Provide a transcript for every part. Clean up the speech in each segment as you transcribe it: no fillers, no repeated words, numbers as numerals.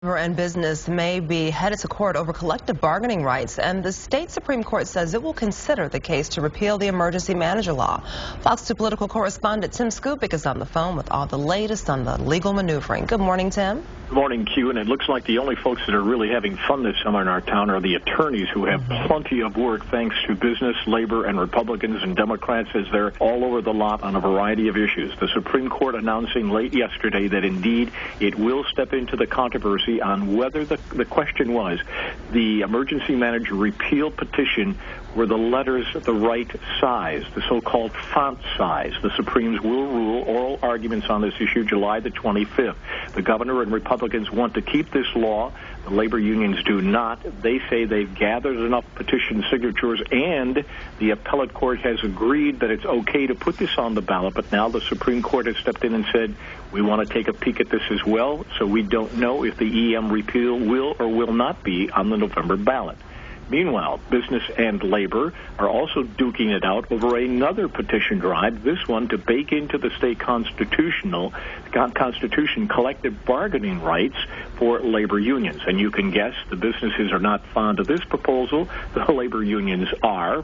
And business may be headed to court over collective bargaining rights, and the state Supreme Court says it will consider the case to repeal the emergency manager law. Fox 2 political correspondent Tim Skubick is on the phone with all the latest on the legal maneuvering. Good morning, Tim. Good morning, Q. And it looks like the only folks that are really having fun this summer in our town are the attorneys, who have plenty of work thanks to business, labor, and Republicans and Democrats as they're all over the lot on a variety of issues. The Supreme Court announcing late yesterday that indeed it will step into the controversy on whether the question was the emergency manager repeal petition were the letters the right size, the so-called font size. The Supremes will rule oral arguments on this issue July the 25th. The governor and Republicans want to keep this law. The labor unions do not. They say they've gathered enough petition signatures, and the appellate court has agreed that it's okay to put this on the ballot. But now the Supreme Court has stepped in and said, we want to take a peek at this as well, so we don't know if the EM repeal will or will not be on the November ballot. Meanwhile, business and labor are also duking it out over another petition drive, this one to bake into the state constitution collective bargaining rights for labor unions. And you can guess the businesses are not fond of this proposal. The labor unions are.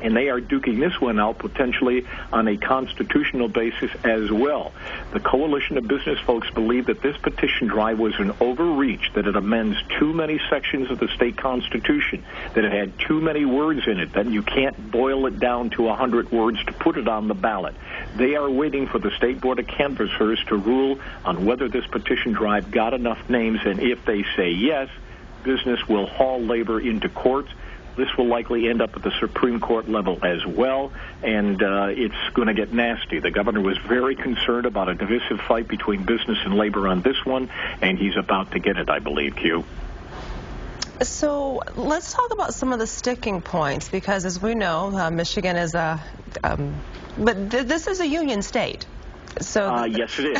And they are duking this one out potentially on a constitutional basis as well. The coalition of business folks believe that this petition drive was an overreach, that it amends too many sections of the state constitution, that it had too many words in it, that you can't boil it down to 100 words to put it on the ballot. They are waiting for the State Board of Canvassers to rule on whether this petition drive got enough names, and if they say yes, business will haul labor into court. This will likely end up at the Supreme Court level as well, and it's going to get nasty. The governor was very concerned about a divisive fight between business and labor on this one, and he's about to get it, I believe, Q. So let's talk about some of the sticking points, because as we know, Michigan is this is a union state. So yes, it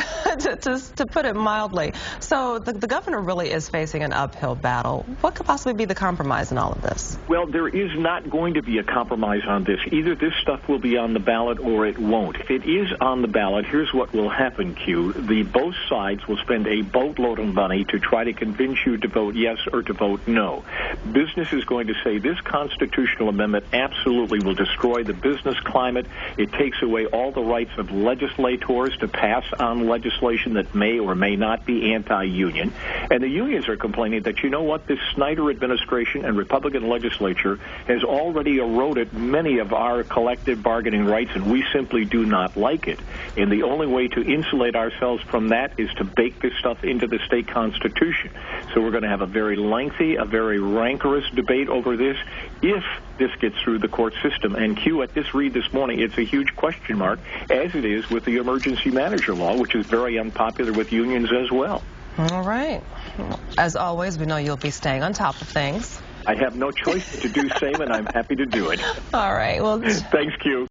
is. to put it mildly. So the governor really is facing an uphill battle. What could possibly be the compromise in all of this? Well, there is not going to be a compromise on this. Either this stuff will be on the ballot or it won't. If it is on the ballot, here's what will happen, Q. Both sides will spend a boatload of money to try to convince you to vote yes or to vote no. Business is going to say this constitutional amendment absolutely will destroy the business climate. It takes away all the rights of legislators to pass on legislation that may or may not be anti-union. And the unions are complaining that, you know what, this Snyder administration and Republican legislature has already eroded many of our collective bargaining rights, and we simply do not like it. And the only way to insulate ourselves from that is to bake this stuff into the state constitution. So we're going to have a very lengthy, a very rancorous debate over this if this gets through the court system. And Q, at this read this morning, it's a huge question mark, as it is with the emergency manager law, which is very unpopular with unions as well. All right. As always, we know you'll be staying on top of things. I have no choice to do same, and I'm happy to do it. All right. Well, thanks, Q.